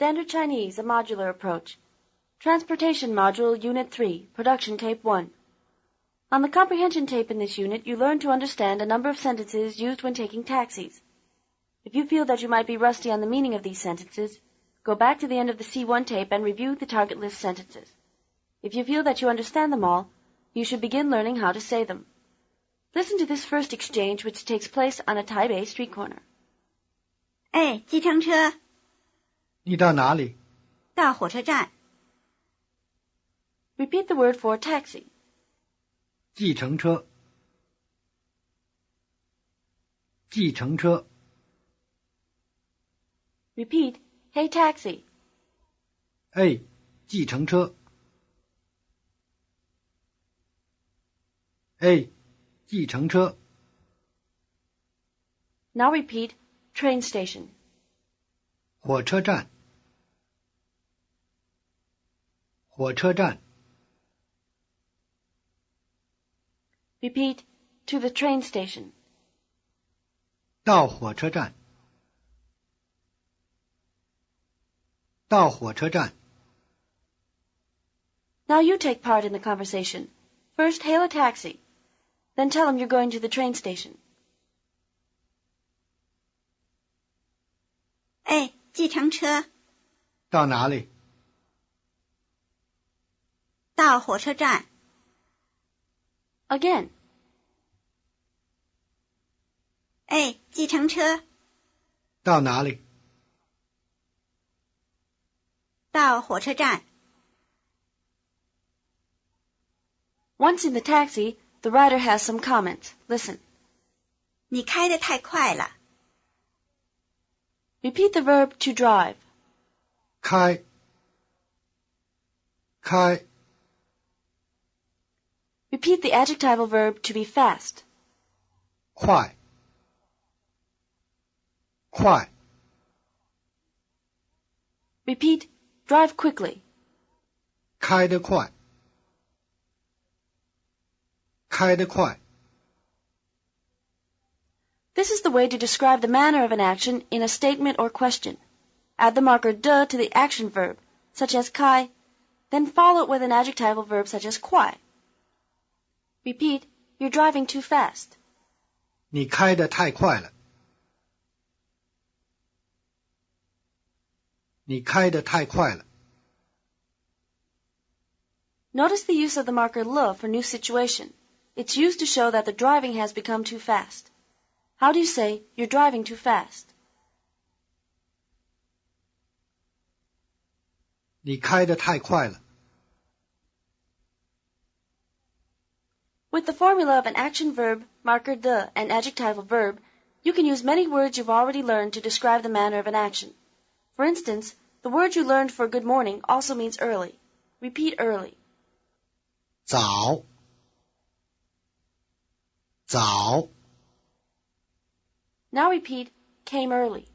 Standard Chinese, a modular approach. Transportation Module, Unit 3, Production Tape 1. On the comprehension tape in this unit, you learn to understand a number of sentences used when taking taxis. If you feel that you might be rusty on the meaning of these sentences, go back to the end of the C1 tape and review the target list sentences. If you feel that you understand them all, you should begin learning how to say them. Listen to this first exchange, which takes place on a Taipei street corner. 哎，计程车。你到哪里？到火车站。Repeat the word for taxi. 计程车。计程车。Repeat, hey taxi. 哎，计程车。哎，计程车。Now repeat, train station. 火车站。火车站。Repeat, to the train station. 到火车站。到火车站。Now you take part in the conversation. First, hail a taxi. Then tell him you're going to the train station. 哎，计程车。到哪里？到火车站。Again. 哎，计程车。到哪里？到火车站。Once in the taxi, the rider has some comments. Listen. 你开得太快了。Repeat the verb to drive. 开。开。Repeat the adjectival verb to be fast. 快。快。Repeat, drive quickly. 开得快。开得快。This is the way to describe the manner of an action in a statement or question. Add the marker de to the action verb, such as kai, then follow it with an adjectival verb such as kwai. Repeat, you're driving too fast. 你开得太快了。你开得太快了。Notice the use of the marker le for new situation. It's used to show that the driving has become too fast. How do you say, you're driving too fast? 你开得太快了。With the formula of an action verb, marker de, and adjectival verb, you can use many words you've already learned to describe the manner of an action. For instance, the word you learned for good morning also means early. Repeat early. 早。早。Now repeat, came early.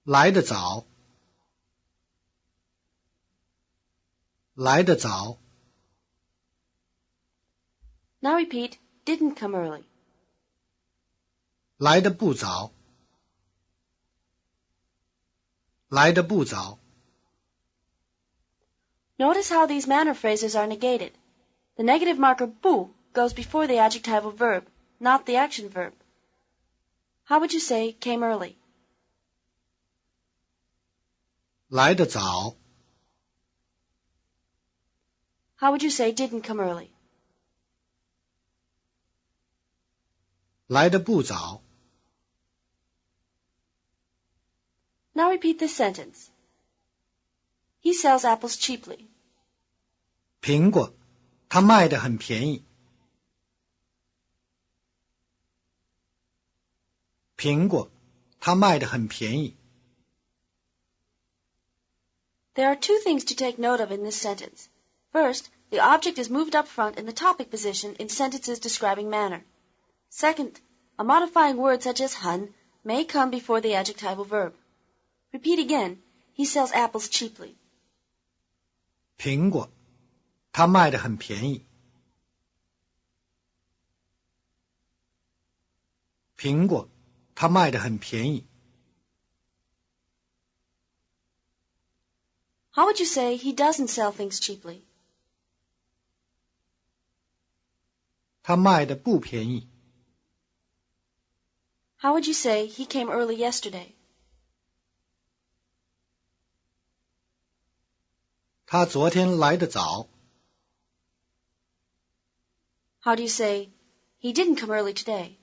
来得早。来得早。Now repeat, didn't come early. 来得不早。来得不早。Notice how these manner phrases are negated. The negative marker bu goes before the adjectival verb, not the action verb. How would you say came early? 来得早。How would you say didn't come early? 来得不早。Now repeat this sentence. He sells apples cheaply. 苹果，它卖得很便宜。苹果，它卖得很便宜。There are two things to take note of in this sentence. First, the object is moved up front in the topic position in sentences describing manner. Second, a modifying word such as han may come before the adjectival verb. Repeat again. He sells apples cheaply. 苹果，它卖得很便宜。苹果，它卖得很便宜。How would you say he doesn't sell things cheaply? 他卖的不便宜。How would you say he came early yesterday? 他昨天来得早。How do you say he didn't come early today?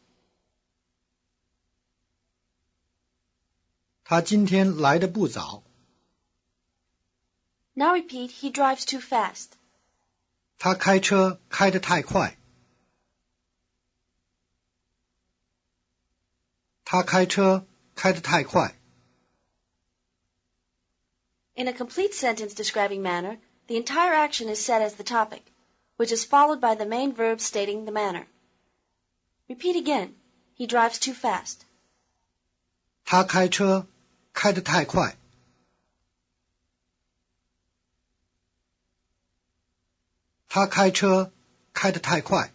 他今天来得不早。Now repeat, he drives too fast. 他开车开得太快。他开车开得太快。In a complete sentence describing manner, the entire action is set as the topic, which is followed by the main verb stating the manner. Repeat again. He drives too fast. 他开车开得太快。他开车开得太快。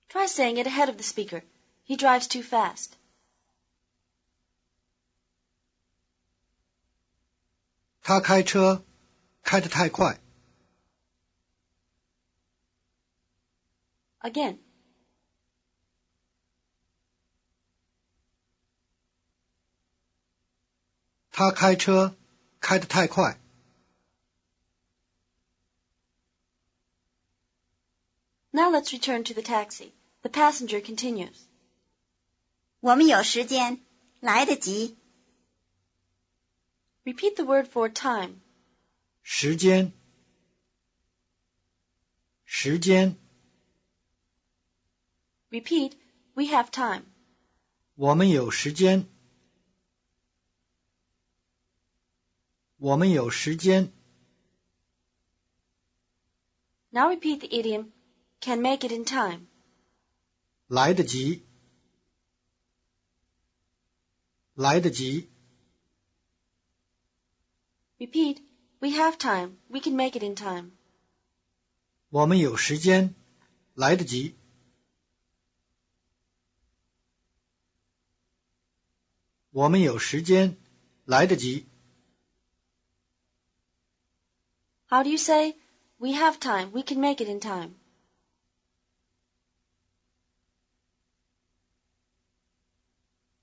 Try saying it ahead of the speaker. He drives too fast. 他开车开得太快。Again. 他开车开得太快。Now let's return to the taxi. The passenger continues. 我们有时间，来得及。 Repeat the word for time. 时间。时间。 Repeat, we have time. 我们有时间。我们有时间。 Now repeat the idiom, can make it in time. 来得及。来得及。 Repeat, we have time. We can make it in time. 我们有时间。来得及。我们有时间。来得及。 How do you say, we have time. We can make it in time?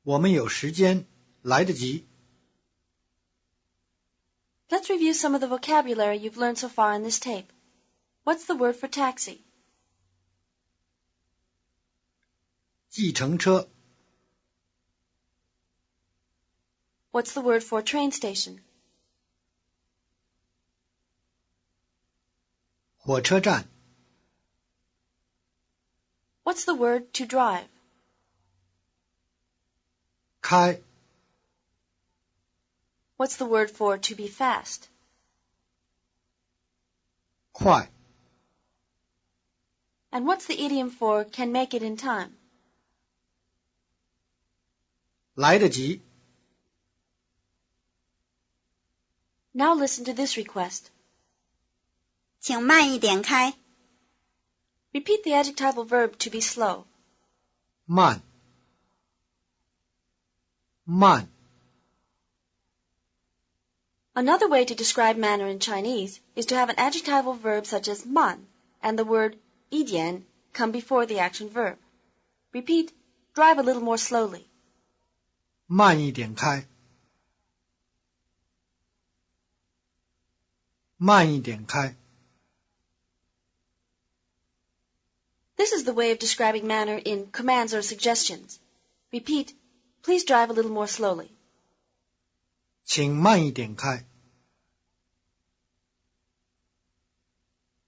我们有时间。来得及。 Let's review some of the vocabulary you've learned so far in this tape. What's the word for taxi? 计程车。What's the word for train station? 火车站。What's the word to drive? 开。What's the word for to be fast? 快。 And what's the idiom for can make it in time? 来得及。 Now listen to this request. 请慢一点开。 Repeat the adjectival verb to be slow. 慢。慢。 Another way to describe manner in Chinese is to have an adjectival verb such as man and the word idian come before the action verb. Repeat, drive a little more slowly. 慢一点开。慢一点开。 This is the way of describing manner in commands or suggestions. Repeat, please drive a little more slowly. 请慢一点开。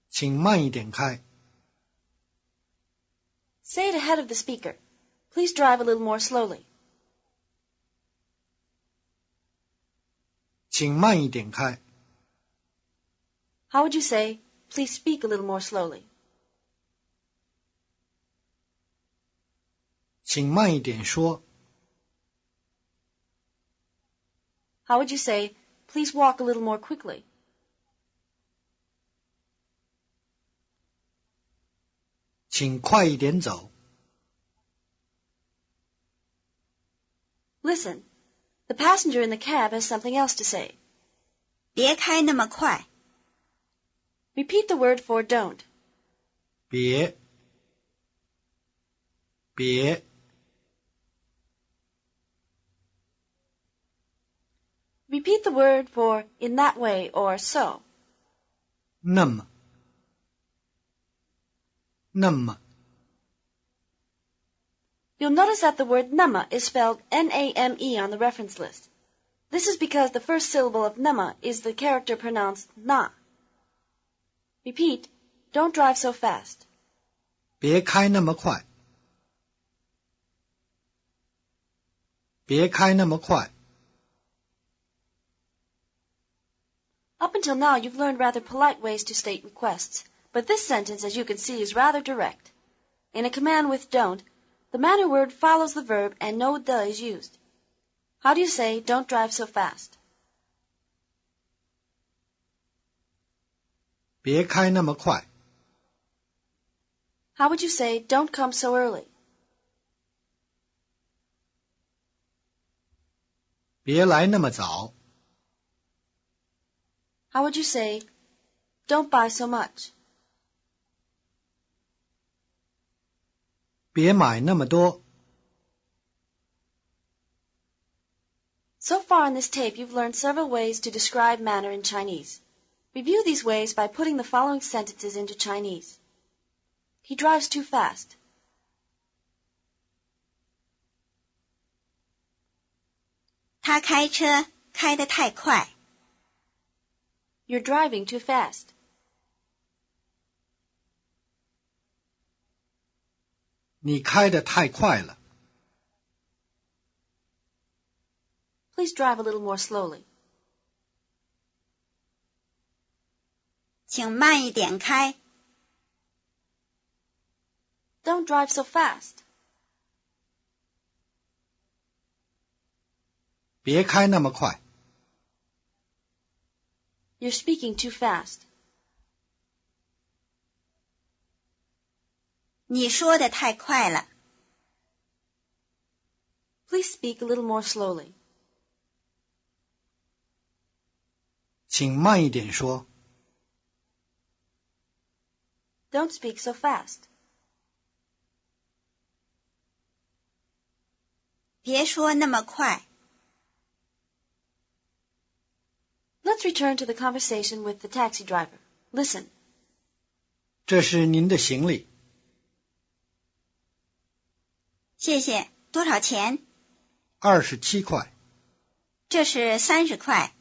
请慢一点开。 Say it ahead of the speaker. Please drive a little more slowly. 请慢一点开。 How would you say, please speak a little more slowly? 请慢一点说。 How would you say, please walk a little more quickly? 请快一点走。 Listen. The passenger in the cab has something else to say. 别开那么快。 Repeat the word for don't. 别 Repeat the word for in that way or so. 那么 You'll notice that the word nama is spelled N-A-M-E on the reference list. This is because the first syllable of nama is the character pronounced na. Repeat, don't drive so fast. 别开那么快 Up until now, you've learned rather polite ways to state requests, but this sentence, as you can see, is rather direct. In a command with don't, the manner word follows the verb and no the is used. How do you say, don't drive so fast? 别开那么快 How would you say, don't come so early? 别来那么早 How would you say, don't buy so much? 别买那么多 So far in this tape, you've learned several ways to describe manner in Chinese. Review these ways by putting the following sentences into Chinese. He drives too fast. 他开车开得太快。 You're driving too fast. 你开得太快了 Please drive a little more slowly. 请慢一点开。 Don't drive so fast. 别开那么快 You're speaking too fast. 你说得太快了。 Please speak a little more slowly. 请慢一点说 Don't speak so fast. 别说那么快。 Let's return to the conversation with the taxi driver. Listen. 这是您的行李谢谢，多少钱？ 27块这是30块，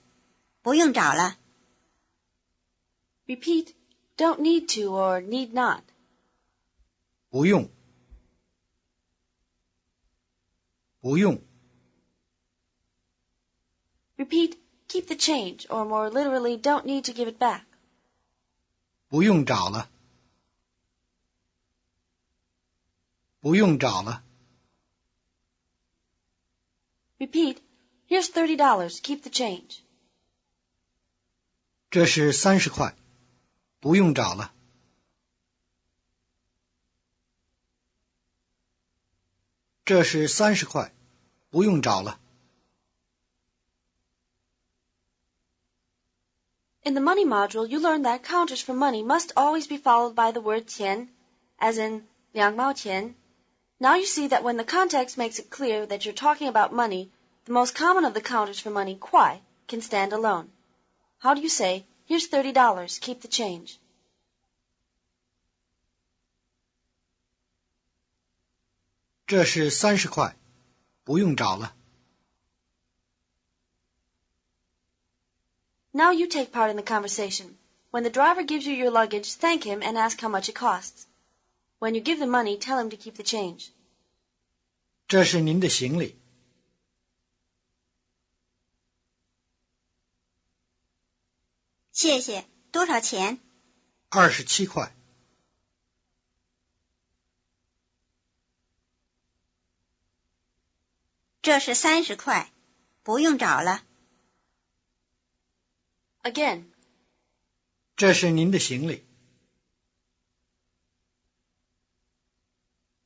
不用找了。 Repeat, don't need to or need not. 不用 Repeat, keep the change, or more literally, don't need to give it back. 不用找了 Repeat, here's $30, keep the change. 这是30块不用找了 这是30块不用找了 In the money module, you learned that counters for money must always be followed by the word 钱, as in 2毛钱. Now you see that when the context makes it clear that you're talking about money, the most common of the counters for money, 块, can stand alone. How do you say, here's $30, keep the change? 这是30块不用找了 Now you take part in the conversation. When the driver gives you your luggage, thank him and ask how much it costs. When you give the money, tell him to keep the change. 这是您的行李谢谢，多少钱？ 27块这是30块，不用找了。 Again, 这是您的行李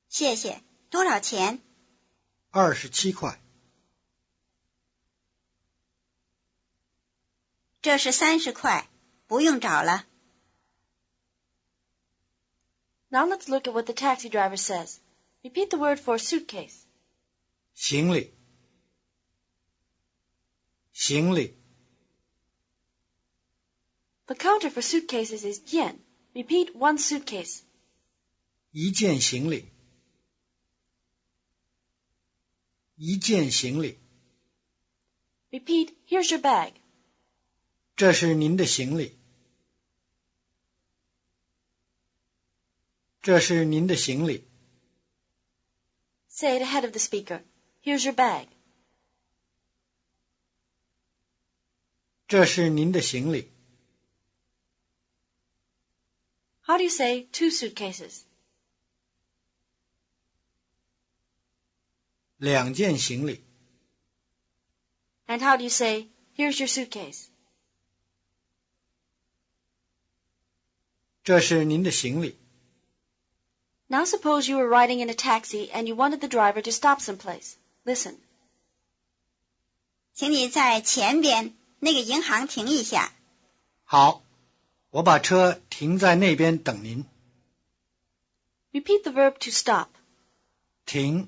谢谢，多少钱？ 27块这是30块，不用找了。Now let's look at what the taxi driver says. Repeat the word for suitcase. 行李，行李， The counter for suitcases is yen. Repeat one suitcase. 一件行李，一件行李， Repeat, here's your bag. 这是您的行李，这是您的行李， Say it ahead of the speaker. Here's your bag. 这是您的行李。 How do you say two suitcases? 两件行李， And how do you say, here's your suitcase? 这是您的行李。 Now suppose you were riding in a taxi and you wanted the driver to stop someplace. Listen. 请你在前边那个银行停一下。好，我把车停在那边等您。 Repeat the verb to stop. 停，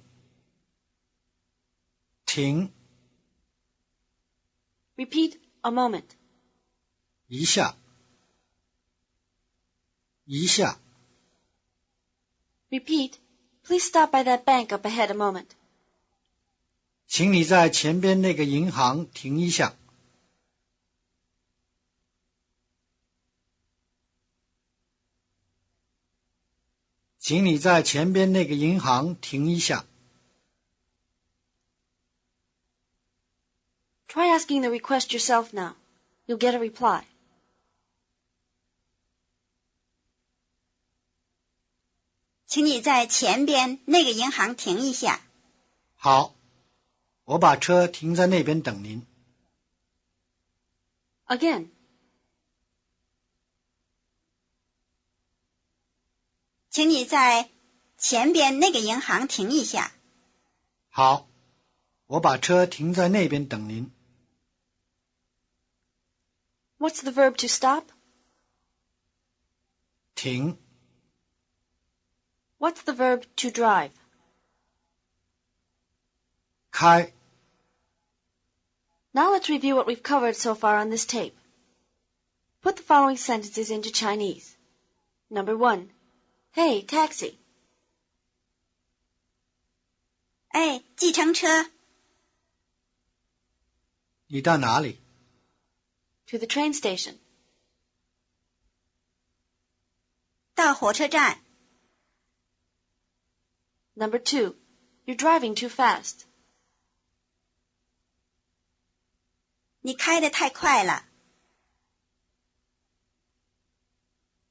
停， Repeat a moment. 一下，一下， Repeat, please stop by that bank up ahead a moment. 请你在前边那个银行停一下。请你在前边那个银行停一下。 Try asking the request yourself now. You'll get a reply. 请你在前边那个银行停一下。好，我把车停在那边等您。 Again. 请你在前边那个银行停一下。好，我把车停在那边等您。 What's the verb to stop? 停， What's the verb to drive? 开。 Now let's review what we've covered so far on this tape. Put the following sentences into Chinese. Number 1. Hey, taxi. 哎，计程车。你到哪里？ To the train station. 到火车站。Number 2. You're driving too fast. 你开得太快了。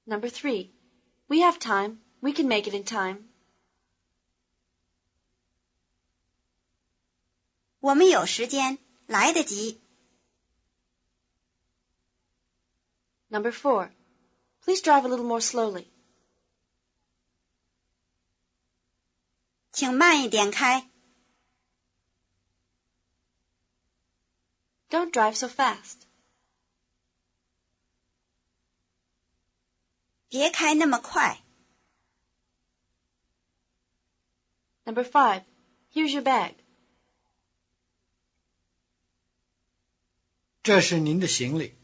Number 3. We have time. We can make it in time. 我们有时间，来得及。Number 4. Please drive a little more slowly. 请慢一点开。Don't drive so fast. 别开那么快。Number 5. Here's your bag. 这是您的行李。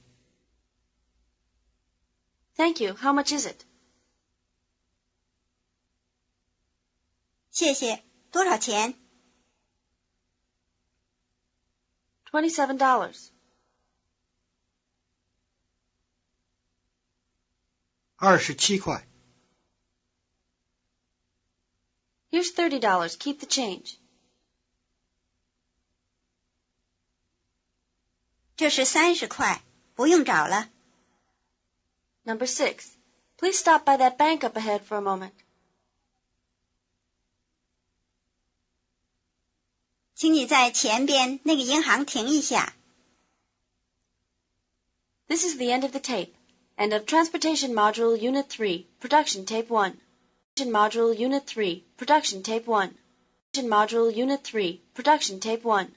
Thank you. How much is it? 谢谢。多少钱？ $27. 27块。 Here's $30. Keep the change. 这是30块，不用找了。Number 6. Please stop by that bank up ahead for a moment. 请你在前边那个银行停一下。This is the end of the tape, and of Transportation Module Unit 3, Production Tape 1. Module Unit 3, Production Tape 1. Module Unit 3, Production Tape 1.